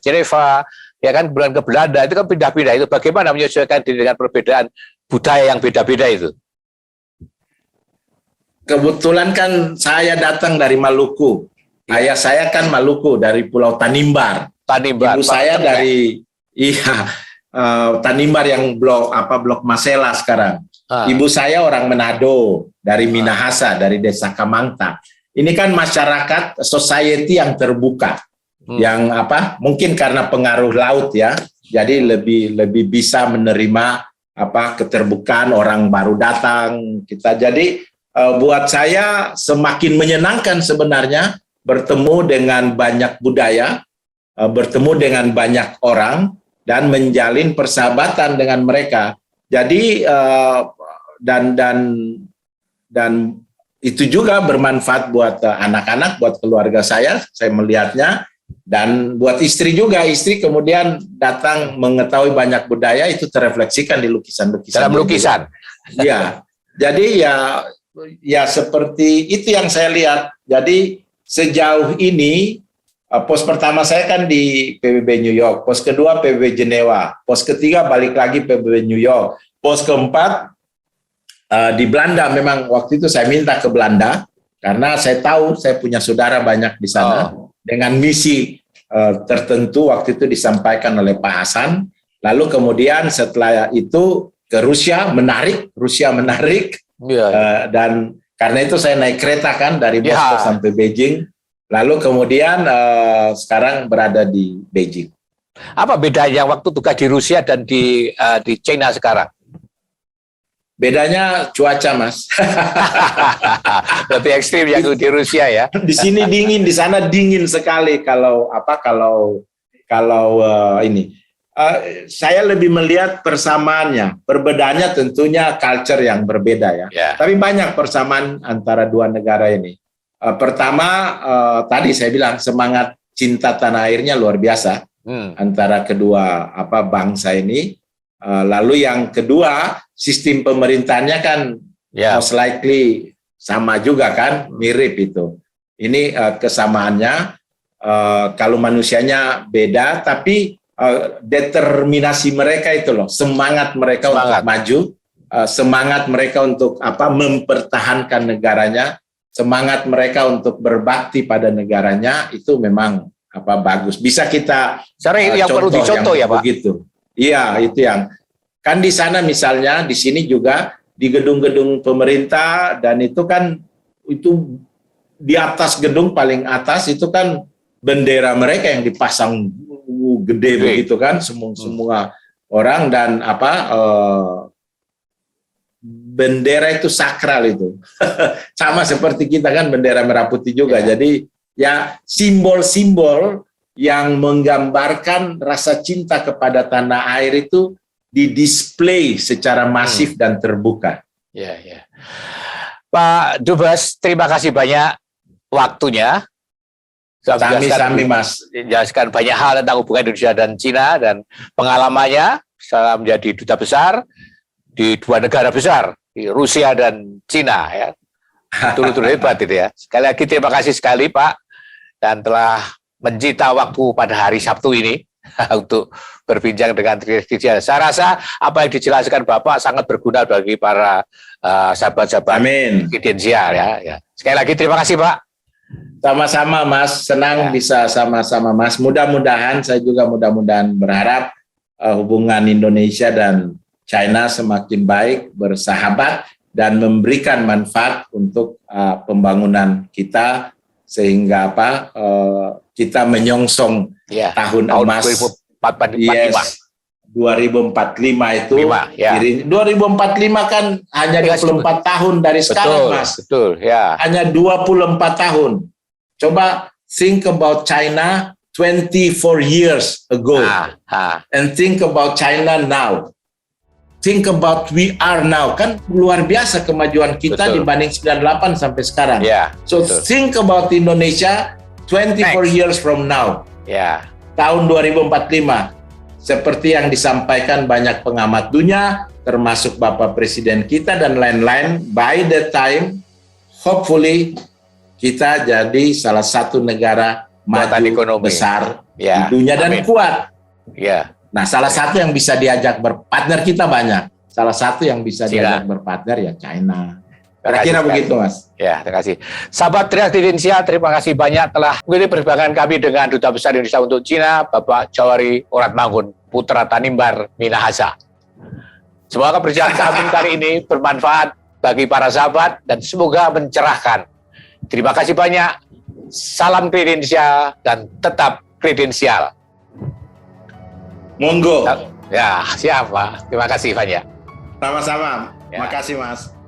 Geneva ya kan, kemudian ke Belanda, itu kan pindah-pindah. Itu bagaimana menyesuaikan diri dengan perbedaan budaya yang beda-beda itu? Kebetulan kan saya datang dari Maluku. Ayah saya kan Maluku, dari Pulau Tanimbar. Ibu saya dari Tanimbar yang blok Masela sekarang. Ibu saya orang Manado, dari Minahasa, dari Desa Kamangta. Ini kan masyarakat society yang terbuka. Yang mungkin karena pengaruh laut ya. Jadi lebih bisa menerima keterbukaan orang baru datang kita. Jadi buat saya semakin menyenangkan sebenarnya bertemu dengan banyak budaya, bertemu dengan banyak orang dan menjalin persahabatan dengan mereka. Jadi dan itu juga bermanfaat buat anak-anak, buat keluarga saya melihatnya, dan buat istri juga. Istri kemudian datang mengetahui banyak budaya, itu terefleksikan di lukisan-lukisan. Dalam lukisan. Ya, jadi ya seperti itu yang saya lihat. Jadi sejauh ini pos pertama saya kan di PBB New York, pos kedua PBB Jenewa, pos ketiga balik lagi PBB New York, pos keempat di Belanda. Memang waktu itu saya minta ke Belanda karena saya tahu saya punya saudara banyak di sana, dengan misi tertentu waktu itu disampaikan oleh Pak Hasan. Lalu kemudian setelah itu ke Rusia menarik, dan karena itu saya naik kereta kan dari Moskow sampai Beijing. Lalu kemudian sekarang berada di Beijing. Apa bedanya waktu tugas di Rusia dan di China sekarang? Bedanya cuaca, Mas. Lebih ekstrim yang di Rusia ya. Di sini dingin, di sana dingin sekali. Kalau ini, saya lebih melihat persamaannya. Perbedaannya tentunya culture yang berbeda ya. Tapi banyak persamaan antara dua negara ini. Pertama, tadi saya bilang semangat cinta tanah airnya luar biasa antara kedua bangsa ini. Lalu yang kedua, sistem pemerintahnya kan most likely sama juga kan, mirip itu. Ini kesamaannya, kalau manusianya beda, tapi determinasi mereka itu loh, semangat mereka untuk maju, semangat mereka untuk mempertahankan negaranya, semangat mereka untuk berbakti pada negaranya, itu memang bagus. Bisa kita yang perlu dicontoh ya Pak. Begitu. Iya, itu yang kan di sana misalnya, di sini juga di gedung-gedung pemerintah, dan itu kan itu di atas gedung paling atas itu kan bendera mereka yang dipasang gede begitu kan, semua orang, dan bendera itu sakral itu. Sama seperti kita kan bendera merah putih juga. Jadi ya simbol-simbol yang menggambarkan rasa cinta kepada tanah air itu didisplay secara masif dan terbuka. Ya. Pak Dubes, terima kasih banyak waktunya. Sami-sami Mas. Jelaskan banyak hal tentang hubungan Indonesia dan Cina dan pengalamannya setelah menjadi duta besar di dua negara besar, di Rusia dan Cina ya. Betul-betul hebat itu ya. Sekali lagi terima kasih sekali Pak, dan telah mencita waktu pada hari Sabtu ini untuk berbincang dengan Tridensial. Saya rasa apa yang dijelaskan Bapak sangat berguna bagi para sahabat-sahabat Tridensial ya. Sekali lagi terima kasih Pak. Sama-sama Mas, senang bisa sama-sama Mas. Mudah-mudahan, saya juga mudah-mudahan berharap hubungan Indonesia dan China semakin baik, bersahabat, dan memberikan manfaat untuk pembangunan kita, sehingga kita menyongsong tahun emas 2045 itu. 2045 kan hanya 24 tahun dari sekarang, Mas. Betul, ya. Hanya 24 tahun. Coba think about China 24 years ago and think about China now. Think about we are now. Kan luar biasa kemajuan kita dibanding 98 sampai sekarang. So think about Indonesia 24 years from now. Tahun 2045. Seperti yang disampaikan banyak pengamat dunia, termasuk Bapak Presiden kita dan lain-lain, by the time hopefully kita jadi salah satu negara maju besar di dunia dan kuat. Nah, salah satu yang bisa diajak berpartner kita banyak. Salah satu yang bisa diajak berpartner ya China. Kira-kira begitu, Mas. Ya, terima kasih. Sahabat Tridensial, terima kasih banyak telah mengikuti perbincangan kami dengan Duta Besar Indonesia untuk Cina, Bapak Jawari Oratmangun, Putra Tanimbar Minahasa. Semoga perjalanan kami kali ini bermanfaat bagi para sahabat dan semoga mencerahkan. Terima kasih banyak. Salam Tridensial dan tetap Tridensial. Monggo. Ya, siap Pak. Terima kasih banyak. Sama-sama. Ya. Makasih Mas.